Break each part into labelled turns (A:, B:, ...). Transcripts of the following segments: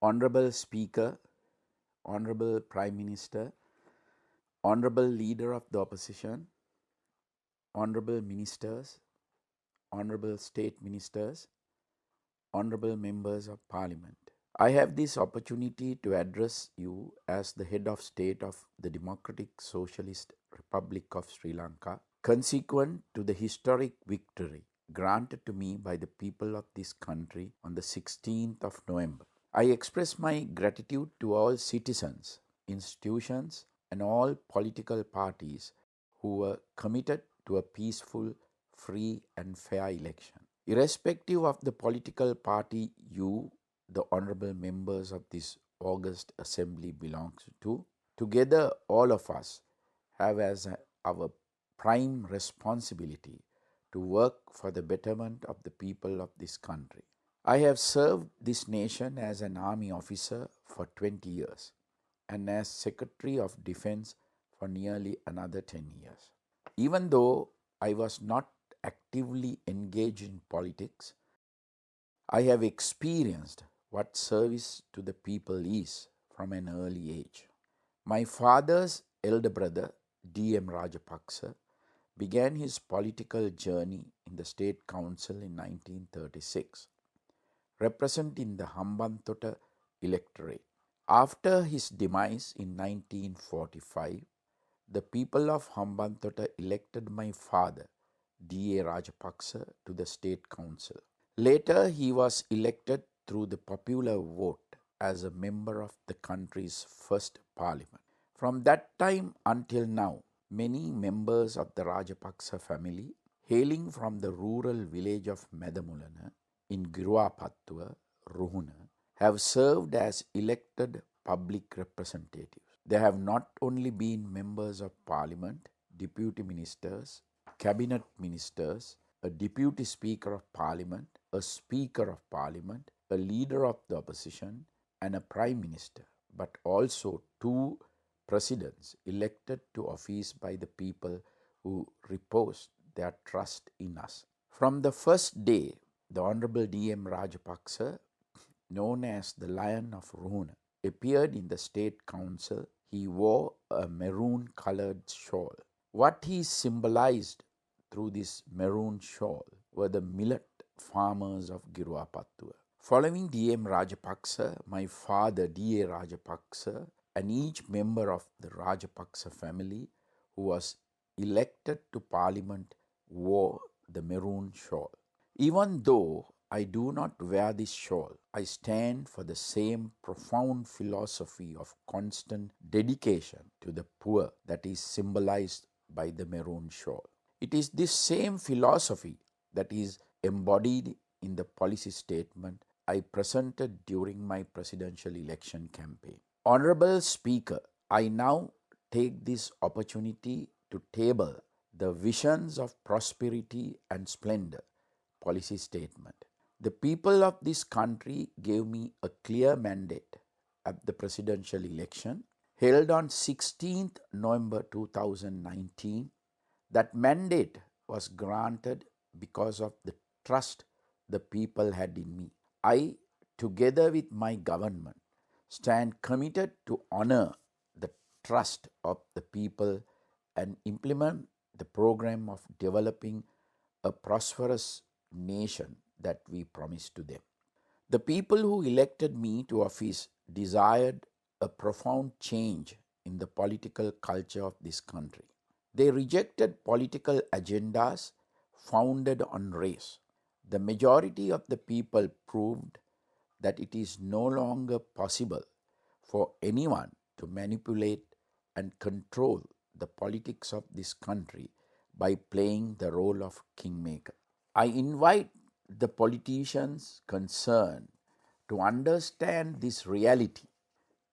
A: Honorable Speaker, Honorable Prime Minister, Honorable Leader of the Opposition, Honorable Ministers, Honorable State Ministers, Honorable Members of Parliament. I have this opportunity to address you as the head of state of the Democratic Socialist Republic of Sri Lanka, consequent to the historic victory granted to me by the people of this country on the 16th of November. I express my gratitude to all citizens, institutions, and all political parties who were committed to a peaceful, free, and fair election. Irrespective of the political party you, the honorable members of this august assembly, belongs to, together all of us have as our prime responsibility to work for the betterment of the people of this country. I have served this nation as an army officer for 20 years and as Secretary of Defense for nearly another 10 years. Even though I was not actively engaged in politics, I have experienced what service to the people is from an early age. My father's elder brother, D.M. Rajapaksa, began his political journey in the State Council in 1936, representing the Hambantota electorate. After his demise in 1945, the people of Hambantota elected my father, D.A. Rajapaksa, to the State Council. Later, he was elected through the popular vote as a member of the country's first parliament. From that time until now, many members of the Rajapaksa family, hailing from the rural village of Medamulana in Giruapattua, Ruhuna, have served as elected public representatives. They have not only been members of parliament, deputy ministers, cabinet ministers, a deputy speaker of parliament, a speaker of parliament, a leader of the opposition, and a prime minister, but also two presidents elected to office by the people who reposed their trust in us. From the first day, the Honorable D.M. Rajapaksa, known as the Lion of Ruhuna, appeared in the State Council. He wore a maroon colored shawl. What he symbolized through this maroon shawl were the millet farmers of Giruapattua. Following D.M. Rajapaksa, my father D.A. Rajapaksa, and each member of the Rajapaksa family who was elected to parliament wore the maroon shawl. Even though I do not wear this shawl, I stand for the same profound philosophy of constant dedication to the poor that is symbolized by the maroon shawl. It is this same philosophy that is embodied in the policy statement I presented during my presidential election campaign. Honorable Speaker, I now take this opportunity to table the visions of prosperity and splendor policy statement. The people of this country gave me a clear mandate at the presidential election held on 16th November 2019. That mandate was granted because of the trust the people had in me. I, together with my government, stand committed to honor the trust of the people and implement the program of developing a prosperous nation that we promised to them. The people who elected me to office desired a profound change in the political culture of this country. They rejected political agendas founded on race. The majority of the people proved that it is no longer possible for anyone to manipulate and control the politics of this country by playing the role of kingmaker. I invite the politicians concerned to understand this reality.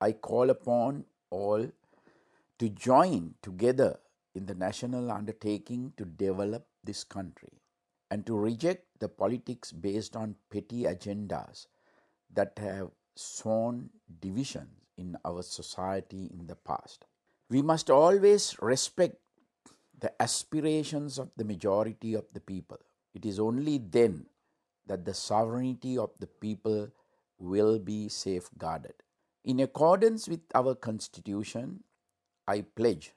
A: I call upon all to join together in the national undertaking to develop this country and to reject the politics based on petty agendas that have sown divisions in our society in the past. We must always respect the aspirations of the majority of the people. It is only then that the sovereignty of the people will be safeguarded. In accordance with our Constitution, I pledge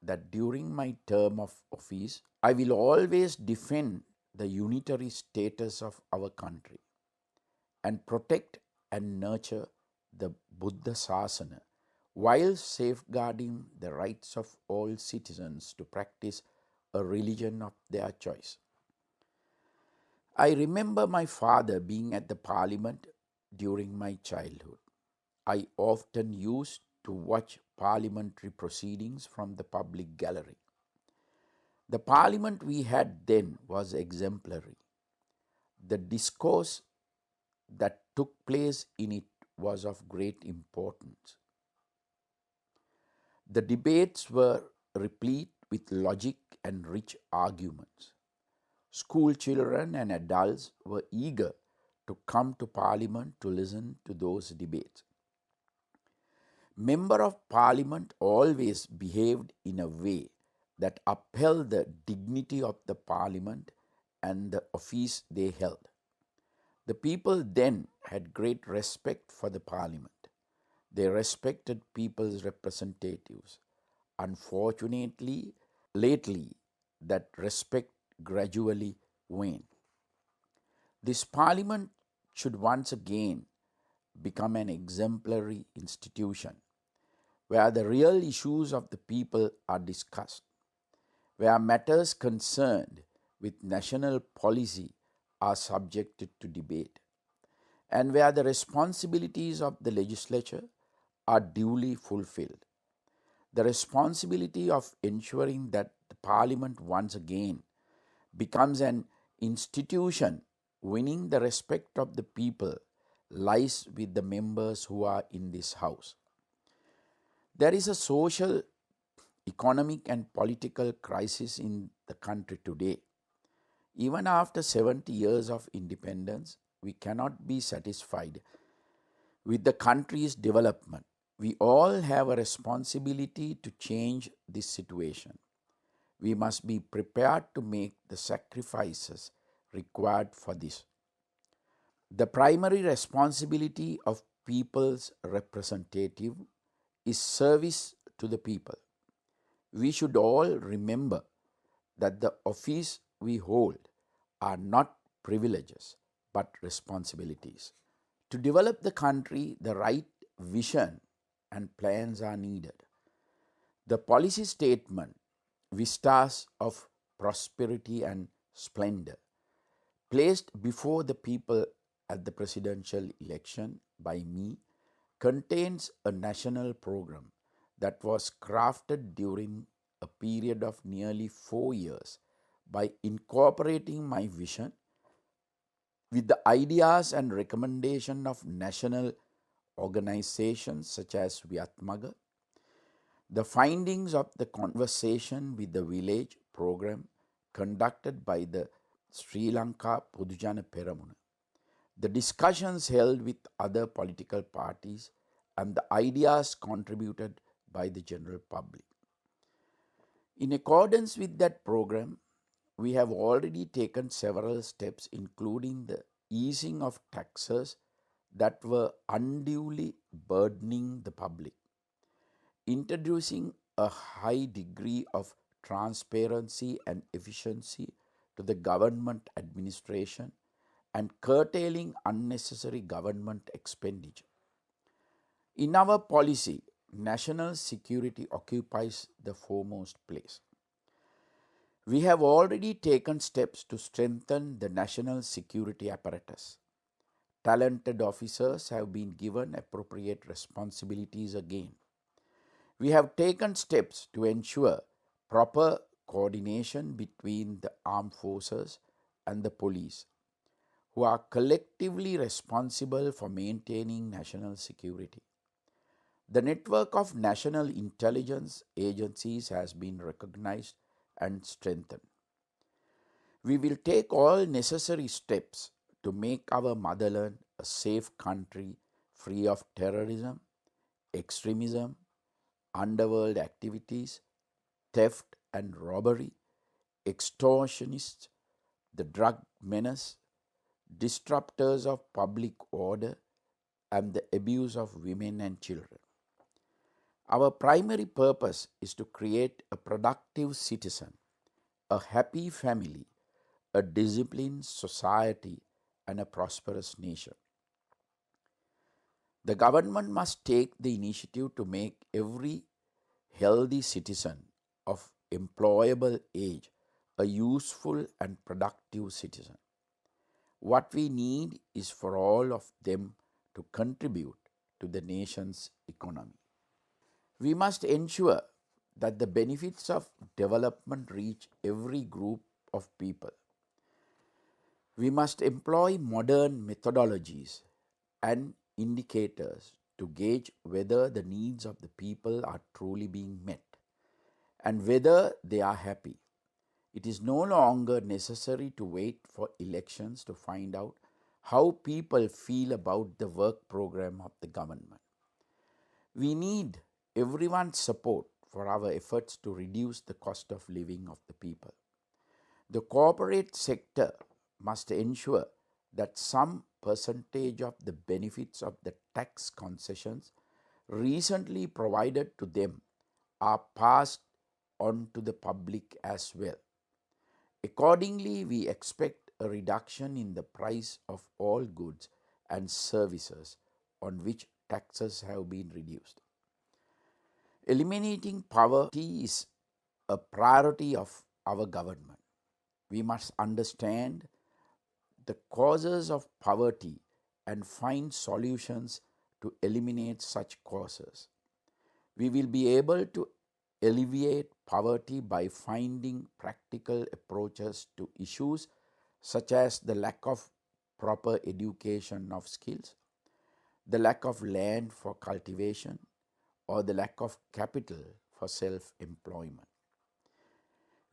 A: that during my term of office, I will always defend the unitary status of our country and protect and nurture the Buddha Sasana while safeguarding the rights of all citizens to practice a religion of their choice. I remember my father being at the parliament during my childhood. I often used to watch parliamentary proceedings from the public gallery. The parliament we had then was exemplary. The discourse that took place in it was of great importance. The debates were replete with logic and rich arguments. School children and adults were eager to come to Parliament to listen to those debates. Member of Parliament always behaved in a way that upheld the dignity of the Parliament and the office they held. The people then had great respect for the Parliament. They respected people's representatives. Unfortunately, lately, that respect gradually waned. This Parliament should once again become an exemplary institution where the real issues of the people are discussed, where matters concerned with national policy are subjected to debate, and where the responsibilities of the legislature are duly fulfilled. The responsibility of ensuring that the Parliament once again becomes an institution winning the respect of the people lies with the members who are in this house. There is a social, economic, and political crisis in the country today. Even after 70 years of independence, we cannot be satisfied with the country's development. We all have a responsibility to change this situation. We must be prepared to make the sacrifices required for this. The primary responsibility of people's representative is service to the people. We should all remember that the office we hold are not privileges but responsibilities. To develop the country, the right vision and plans are needed. The policy statement, Vistas of Prosperity and Splendor, placed before the people at the presidential election by me, contains a national program that was crafted during a period of nearly 4 years by incorporating my vision with the ideas and recommendation of national organizations such as Vyatmaga, the findings of the conversation with the village program conducted by the Sri Lanka Podujana Peramuna, the discussions held with other political parties, and the ideas contributed by the general public. In accordance with that program, we have already taken several steps, including the easing of taxes that were unduly burdening the public, introducing a high degree of transparency and efficiency to the government administration, and curtailing unnecessary government expenditure. In our policy, national security occupies the foremost place. We have already taken steps to strengthen the national security apparatus. Talented officers have been given appropriate responsibilities again. We have taken steps to ensure proper coordination between the armed forces and the police, who are collectively responsible for maintaining national security. The network of national intelligence agencies has been recognized and strengthened. We will take all necessary steps to make our motherland a safe country free of terrorism, extremism, underworld activities, theft and robbery, extortionists, the drug menace, disruptors of public order, and the abuse of women and children. Our primary purpose is to create a productive citizen, a happy family, a disciplined society, and a prosperous nation. The government must take the initiative to make every healthy citizen of employable age a useful and productive citizen. What we need is for all of them to contribute to the nation's economy. We must ensure that the benefits of development reach every group of people. We must employ modern methodologies and indicators to gauge whether the needs of the people are truly being met and whether they are happy. It is no longer necessary to wait for elections to find out how people feel about the work program of the government. We need everyone's support for our efforts to reduce the cost of living of the people. The corporate sector must ensure that some percentage of the benefits of the tax concessions recently provided to them are passed on to the public as well. Accordingly, we expect a reduction in the price of all goods and services on which taxes have been reduced. Eliminating poverty is a priority of our government. We must understand the causes of poverty and find solutions to eliminate such causes. We will be able to alleviate poverty by finding practical approaches to issues such as the lack of proper education of skills, the lack of land for cultivation, or the lack of capital for self-employment.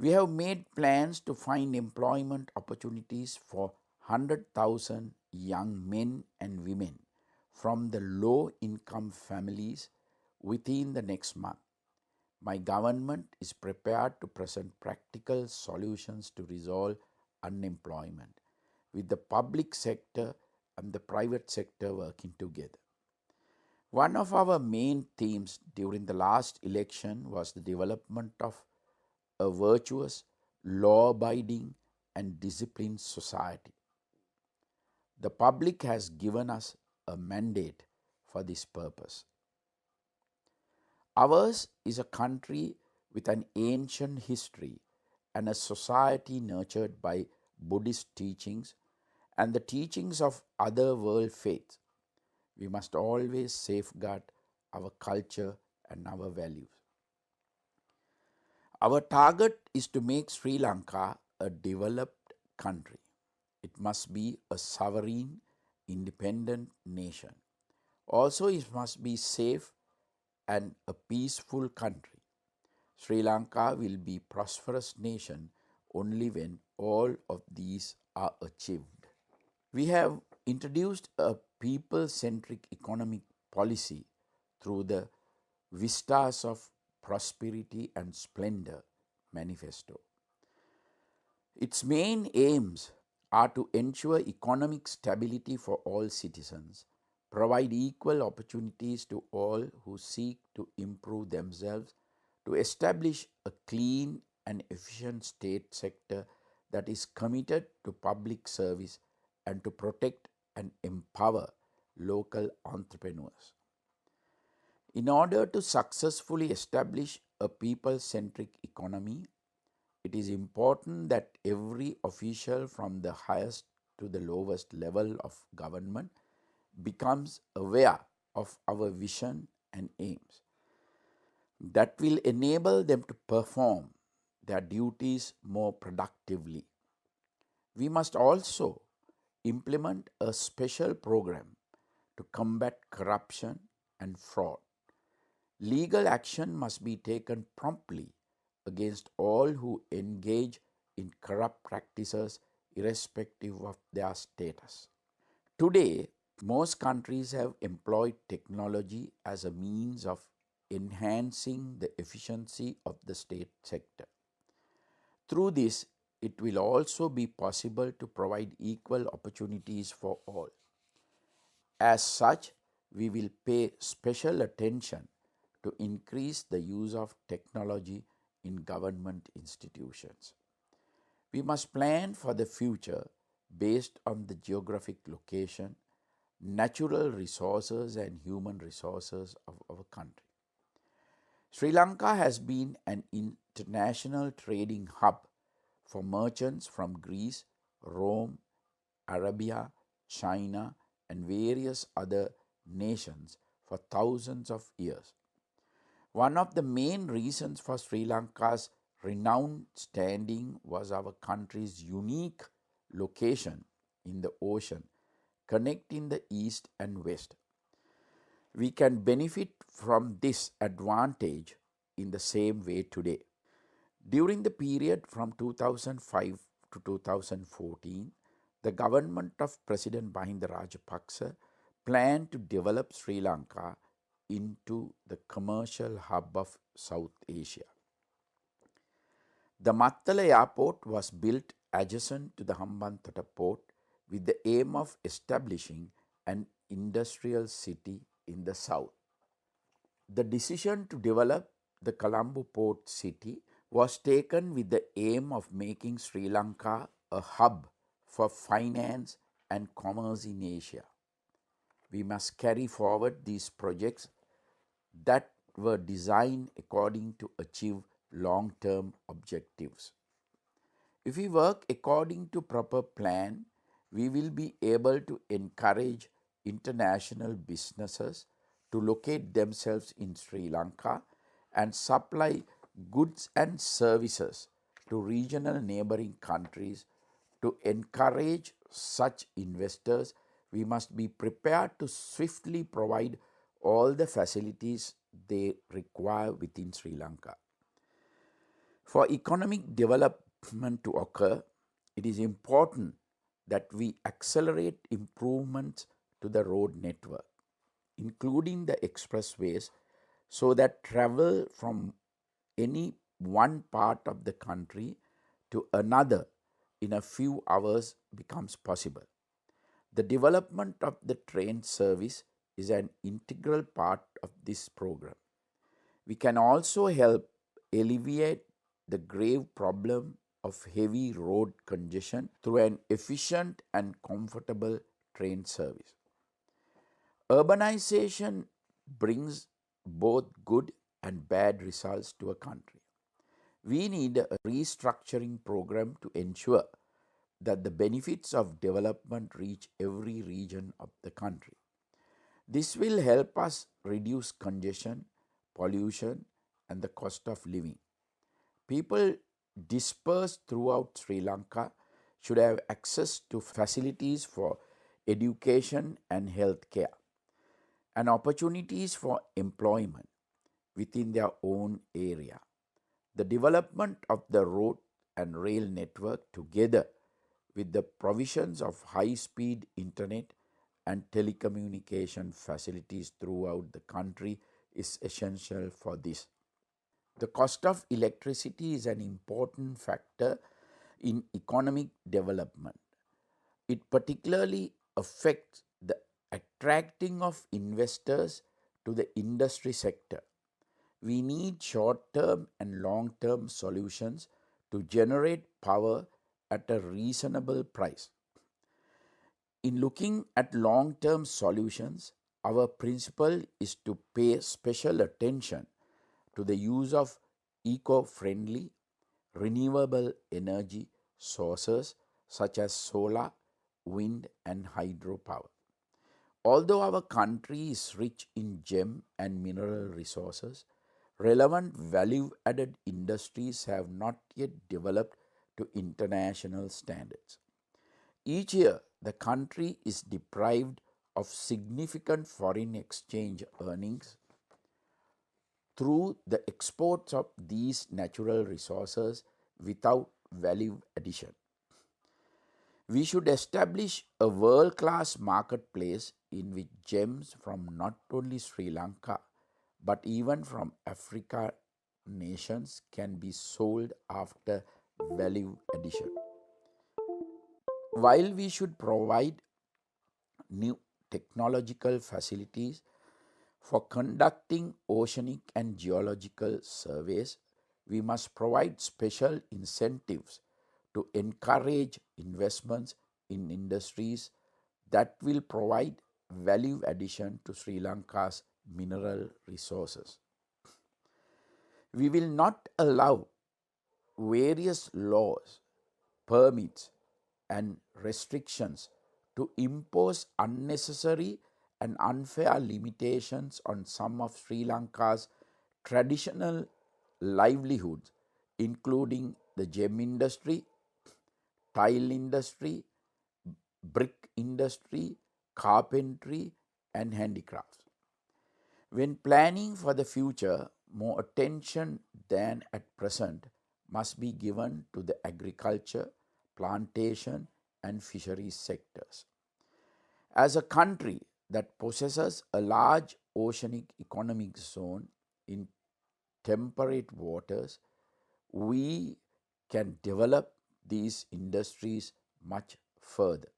A: We have made plans to find employment opportunities for 100,000 young men and women from the low-income families within the next month. My government is prepared to present practical solutions to resolve unemployment, with the public sector and the private sector working together. One of our main themes during the last election was the development of a virtuous, law abiding, and disciplined society. The public has given us a mandate for this purpose. Ours is a country with an ancient history and a society nurtured by Buddhist teachings and the teachings of other world faiths. We must always safeguard our culture and our values. Our target is to make Sri Lanka a developed country. It must be a sovereign, independent nation. Also, it must be safe and a peaceful country. Sri Lanka will be a prosperous nation only when all of these are achieved. We have introduced a people-centric economic policy through the Vistas of Prosperity and Splendor manifesto. Its main aims are to ensure economic stability for all citizens, provide equal opportunities to all who seek to improve themselves, to establish a clean and efficient state sector that is committed to public service, and to protect and empower local entrepreneurs. In order to successfully establish a people-centric economy, it is important that every official from the highest to the lowest level of government becomes aware of our vision and aims. That will enable them to perform their duties more productively. We must also implement a special program to combat corruption and fraud. Legal action must be taken promptly against all who engage in corrupt practices irrespective of their status. Today, most countries have employed technology as a means of enhancing the efficiency of the state sector. Through this, it will also be possible to provide equal opportunities for all. As such, we will pay special attention to increase the use of technology in government institutions. We must plan for the future based on the geographic location, natural resources, and human resources of our country. Sri Lanka has been an international trading hub for merchants from Greece, Rome, Arabia, China, and various other nations for thousands of years. One of the main reasons for Sri Lanka's renowned standing was our country's unique location in the ocean, connecting the East and West. We can benefit from this advantage in the same way today. During the period from 2005 to 2014, the government of President Mahinda Rajapaksa planned to develop Sri Lanka into the commercial hub of South Asia. The Mattala airport was built adjacent to the Hambantota port with the aim of establishing an industrial city in the south. The decision to develop the Colombo port city was taken with the aim of making Sri Lanka a hub for finance and commerce in Asia. We must carry forward these projects that were designed according to achieve long-term objectives. If we work according to proper plan, we will be able to encourage international businesses to locate themselves in Sri Lanka and supply goods and services to regional neighboring countries. To encourage such investors, we must be prepared to swiftly provide all the facilities they require within Sri Lanka. For economic development to occur, it is important that we accelerate improvements to the road network, including the expressways, so that travel from any one part of the country to another in a few hours becomes possible. The development of the train service is an integral part of this program. We can also help alleviate the grave problem of heavy road congestion through an efficient and comfortable train service. Urbanization brings both good and bad results to a country. We need a restructuring program to ensure that the benefits of development reach every region of the country. This will help us reduce congestion, pollution, and the cost of living. People dispersed throughout Sri Lanka should have access to facilities for education and health care and opportunities for employment within their own area. The development of the road and rail network, together with the provisions of high-speed internet and telecommunication facilities throughout the country, is essential for this. The cost of electricity is an important factor in economic development. It particularly affects the attracting of investors to the industry sector. We need short-term and long-term solutions to generate power at a reasonable price. In looking at long-term solutions, our principle is to pay special attention to the use of eco-friendly, renewable energy sources such as solar, wind, and hydropower. Although our country is rich in gem and mineral resources, relevant value-added industries have not yet developed to international standards. Each year, the country is deprived of significant foreign exchange earnings through the exports of these natural resources without value addition. We should establish a world-class marketplace in which gems from not only Sri Lanka but even from Africa nations can be sold after value addition. While we should provide new technological facilities For conducting oceanic and geological surveys, we must provide special incentives to encourage investments in industries that will provide value addition to Sri Lanka's mineral resources. We will not allow various laws, permits, and restrictions to impose unnecessary and unfair limitations on some of Sri Lanka's traditional livelihoods, including the gem industry, tile industry, brick industry, carpentry, and handicrafts. When planning for the future, more attention than at present must be given to the agriculture, plantation, and fisheries sectors. As a country that possesses a large oceanic economic zone in temperate waters, we can develop these industries much further.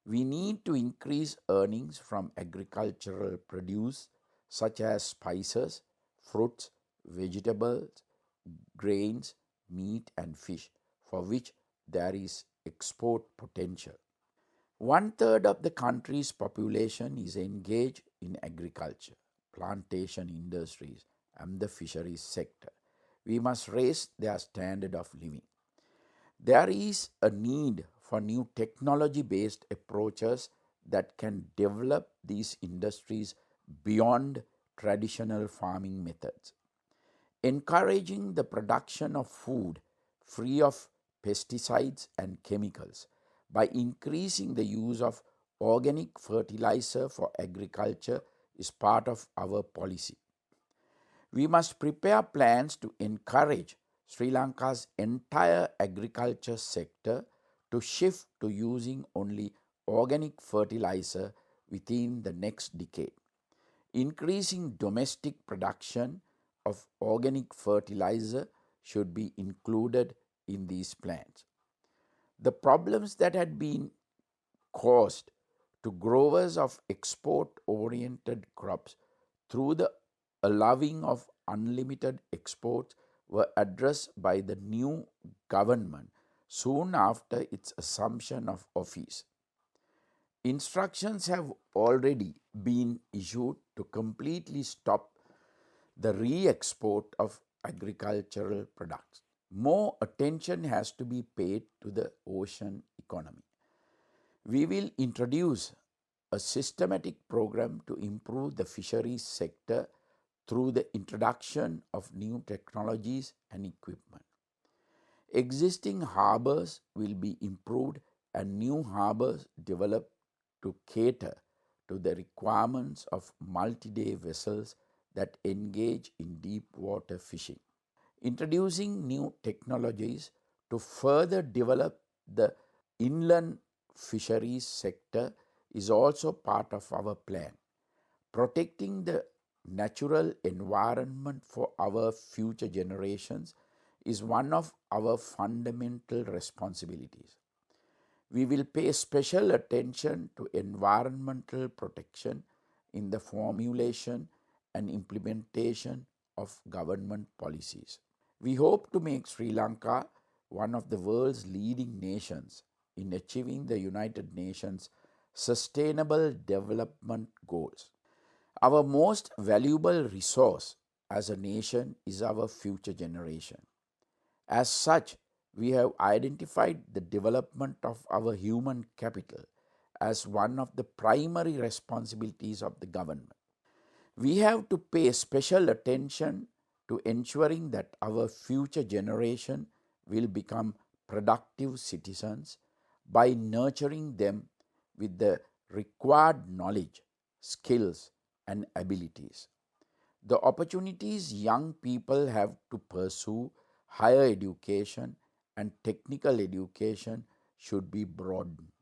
A: We need to increase earnings from agricultural produce such as spices, fruits, vegetables, grains, meat, and fish, for which there is export potential. One third of the country's population is engaged in agriculture, plantation industries, and the fisheries sector. We must raise their standard of living. There is a need for new technology based approaches that can develop these industries beyond traditional farming methods. Encouraging the production of food free of pesticides and chemicals by increasing the use of organic fertilizer for agriculture is part of our policy. We must prepare plans to encourage Sri Lanka's entire agriculture sector to shift to using only organic fertilizer within the next decade. Increasing domestic production of organic fertilizer should be included in these plans. The problems that had been caused to growers of export oriented crops through the allowing of unlimited exports were addressed by the new government soon after its assumption of office. Instructions have already been issued to completely stop the re export of agricultural products. More attention has to be paid to the ocean economy. We will introduce a systematic program to improve the fisheries sector through the introduction of new technologies and equipment. Existing harbors will be improved and new harbors developed to cater to the requirements of multi-day vessels that engage in deep water fishing. Introducing new technologies to further develop the inland fisheries sector is also part of our plan. Protecting the natural environment for our future generations is one of our fundamental responsibilities. We will pay special attention to environmental protection in the formulation and implementation of government policies. We hope to make Sri Lanka one of the world's leading nations in achieving the United Nations Sustainable Development Goals. Our most valuable resource as a nation is our future generation. As such, we have identified the development of our human capital as one of the primary responsibilities of the government. We have to pay special attention to ensuring that our future generation will become productive citizens by nurturing them with the required knowledge, skills, and abilities. The opportunities young people have to pursue higher education and technical education should be broadened.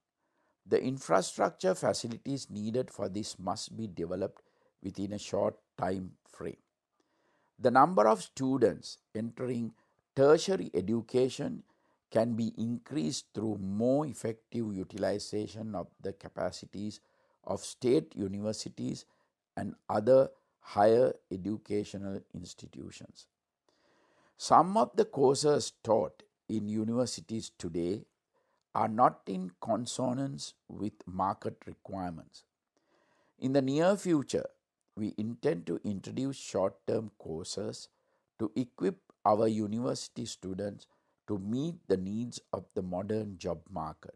A: The infrastructure facilities needed for this must be developed within a short time frame. The number of students entering tertiary education can be increased through more effective utilization of the capacities of state universities and other higher educational institutions. Some of the courses taught in universities today are not in consonance with market requirements. In the near future, we intend to introduce short term courses to equip our university students to meet the needs of the modern job market,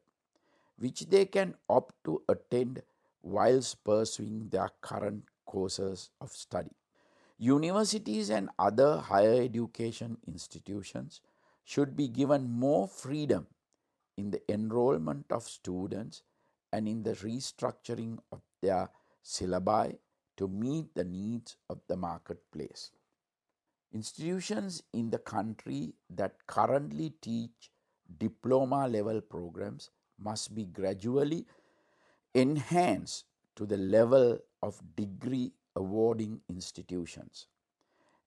A: which they can opt to attend whilst pursuing their current courses of study. Universities and other higher education institutions should be given more freedom in the enrollment of students and in the restructuring of their syllabi to meet the needs of the marketplace. Institutions in the country that currently teach diploma level programs must be gradually enhanced to the level of degree awarding institutions.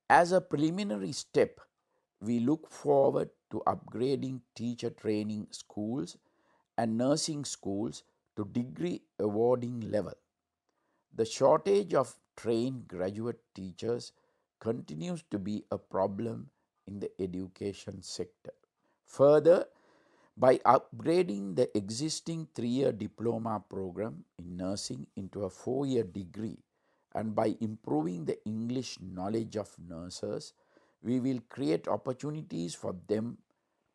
A: As a preliminary step, we look forward to upgrading teacher training schools and nursing schools to degree awarding level. The shortage of trained graduate teachers continues to be a problem in the education sector. Further, by upgrading the existing 3-year diploma program in nursing into a 4-year degree and by improving the English knowledge of nurses, we will create opportunities for them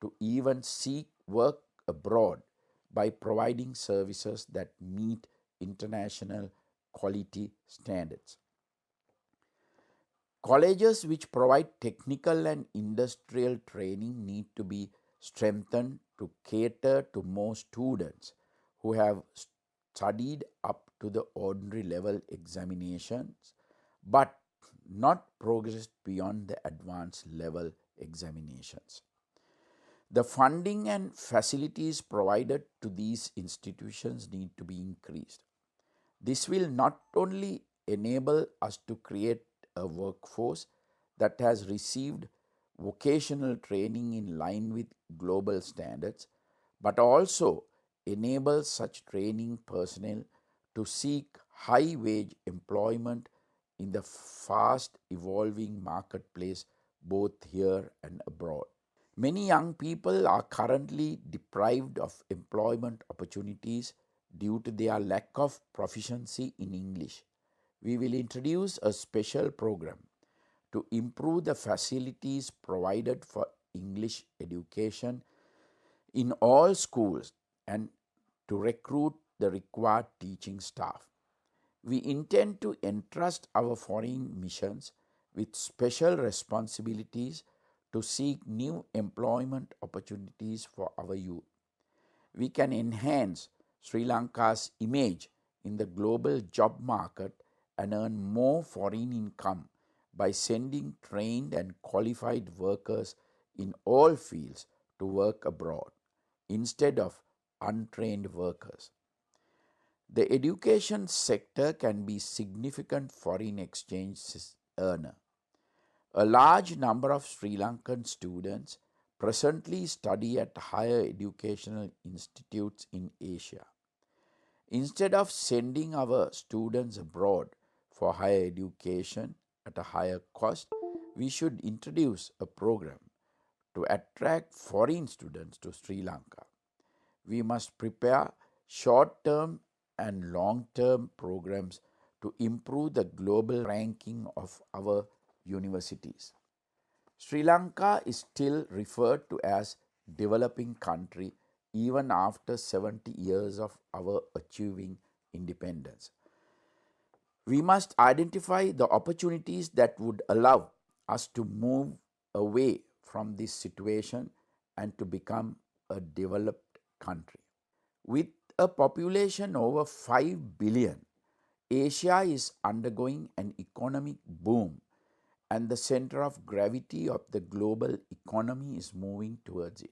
A: to even seek work abroad by providing services that meet international quality standards. Colleges which provide technical and industrial training need to be strengthened to cater to more students who have studied up to the ordinary level examinations but not progressed beyond the advanced level examinations. The funding and facilities provided to these institutions need to be increased. This will not only enable us to create a workforce that has received vocational training in line with global standards, but also enable such training personnel to seek high wage employment in the fast evolving marketplace both here and abroad. Many young people are currently deprived of employment opportunities due to their lack of proficiency in English. We will introduce a special program to improve the facilities provided for English education in all schools and to recruit the required teaching staff. We intend to entrust our foreign missions with special responsibilities to seek new employment opportunities for our youth. We can enhance Sri Lanka's image in the global job market and earn more foreign income by sending trained and qualified workers in all fields to work abroad instead of untrained workers. The education sector can be significant foreign exchange earner. A large number of Sri Lankan students presently study at higher educational institutes in Asia. Instead of sending our students abroad for higher education at a higher cost, we should introduce a program to attract foreign students to Sri Lanka. We must prepare short-term and long-term programs to improve the global ranking of our universities. Sri Lanka is still referred to as developing country even after 70 years of our achieving independence. We must identify the opportunities that would allow us to move away from this situation and to become a developed country. With a population over 5 billion, Asia is undergoing an economic boom and the center of gravity of the global economy is moving towards it.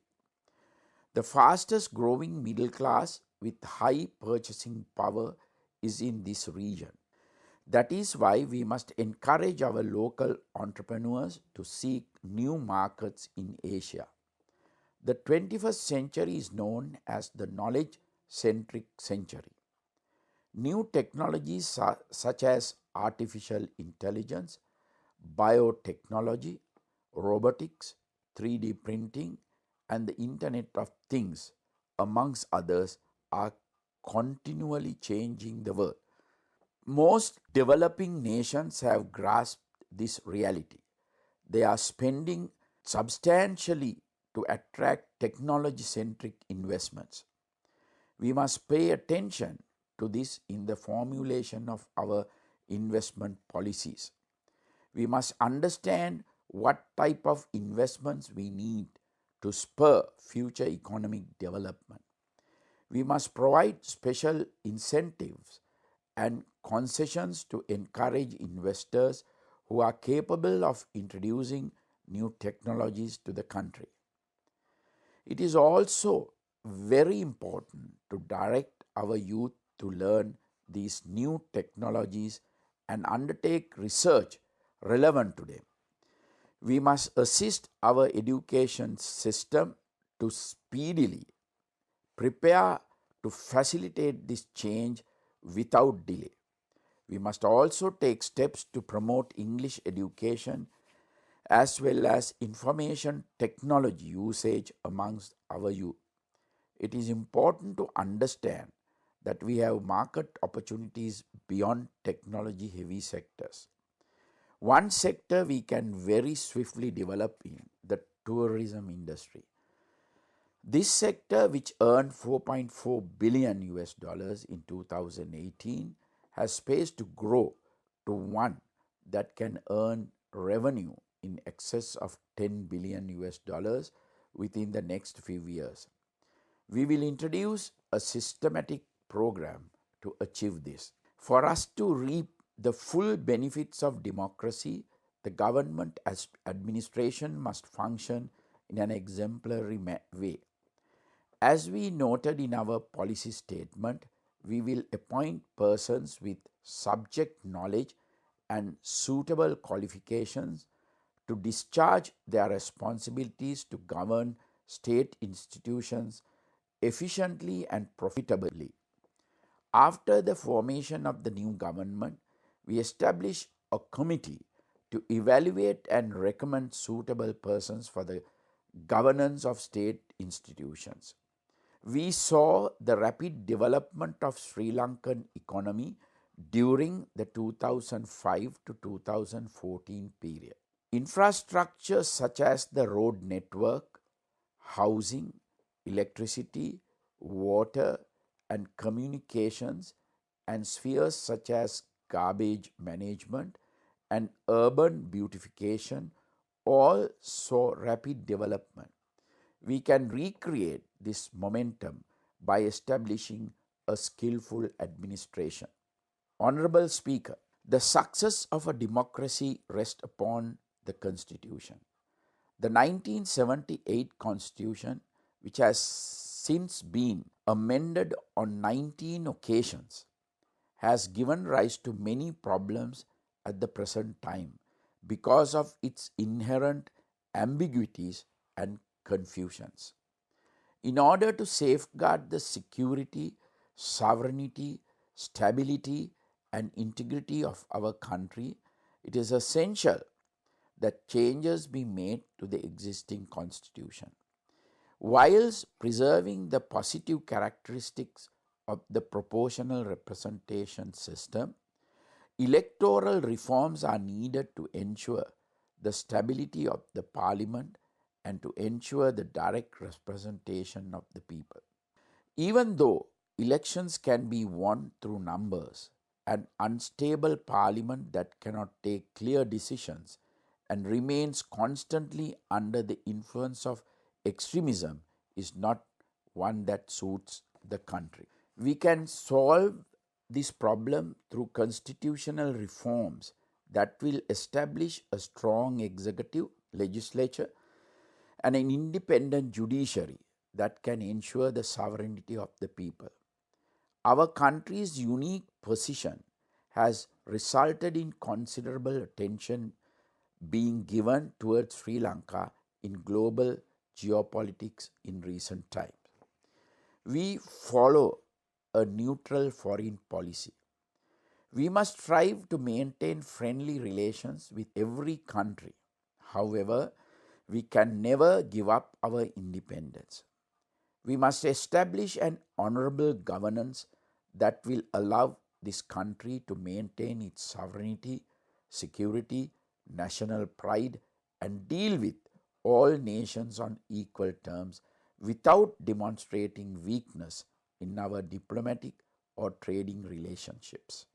A: The fastest growing middle class with high purchasing power is in this region. That is why we must encourage our local entrepreneurs to seek new markets in Asia. The 21st century is known as the knowledge-centric century. New technologies such as artificial intelligence, biotechnology, robotics, 3D printing, and the Internet of Things, amongst others, are continually changing the world. Most developing nations have grasped this reality. They are spending substantially to attract technology centric investments. We must pay attention to this in the formulation of our investment policies. We must understand what type of investments we need to spur future economic development. We must provide special incentives and concessions to encourage investors who are capable of introducing new technologies to the country. It is also very important to direct our youth to learn these new technologies and undertake research relevant to them. We must assist our education system to speedily prepare to facilitate this change without delay. We must also take steps to promote English education as well as information technology usage amongst our youth. It is important to understand that we have market opportunities beyond technology heavy sectors. One sector we can very swiftly develop in the tourism industry. This sector, which earned 4.4 billion US dollars in 2018, has space to grow to one that can earn revenue in excess of 10 billion US dollars within the next few years. We will introduce a systematic program to achieve this. For us to reap the full benefits of democracy, the government as administration must function in an exemplary way. As we noted in our policy statement, we will appoint persons with subject knowledge and suitable qualifications to discharge their responsibilities to govern state institutions efficiently and profitably. After the formation of the new government, we establish a committee to evaluate and recommend suitable persons for the governance of state institutions. We saw the rapid development of Sri Lankan economy during the 2005 to 2014 period. Infrastructure such as the road network, housing, electricity, water, and communications, and spheres such as garbage management and urban beautification all saw rapid development. We can recreate this momentum by establishing a skillful administration. Honorable Speaker, the success of a democracy rests upon the Constitution. The 1978 Constitution, which has since been amended on 19 occasions, has given rise to many problems at the present time because of its inherent ambiguities and confusions. In order to safeguard the security, sovereignty, stability, and integrity of our country, it is essential that changes be made to the existing constitution. Whilst preserving the positive characteristics of the proportional representation system, electoral reforms are needed to ensure the stability of the parliament and to ensure the direct representation of the people. Even though elections can be won through numbers, an unstable parliament that cannot take clear decisions and remains constantly under the influence of extremism is not one that suits the country. We can solve this problem through constitutional reforms that will establish a strong executive, legislature, and an independent judiciary that can ensure the sovereignty of the people. Our country's unique position has resulted in considerable attention being given towards Sri Lanka in global geopolitics in recent times. We follow a neutral foreign policy. We must strive to maintain friendly relations with every country. However, we can never give up our independence. We must establish an honorable governance that will allow this country to maintain its sovereignty, security, national pride, and deal with all nations on equal terms without demonstrating weakness in our diplomatic or trading relationships.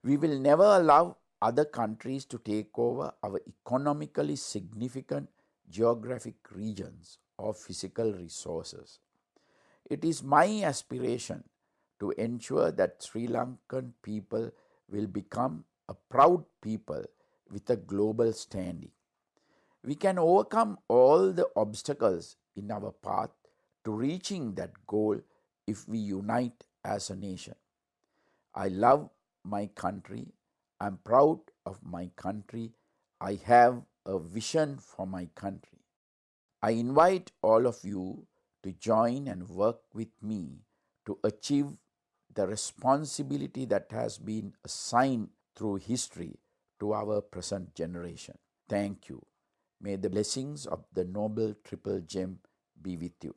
A: We will never allow other countries to take over our economically significant geographic regions or physical resources. It is my aspiration to ensure that Sri Lankan people will become a proud people with a global standing. We can overcome all the obstacles in our path to reaching that goal if we unite as a nation. I love my country. I'm proud of my country. I have a vision for my country. I invite all of you to join and work with me to achieve the responsibility that has been assigned through history to our present generation. Thank you. May the blessings of the Noble Triple Gem be with you.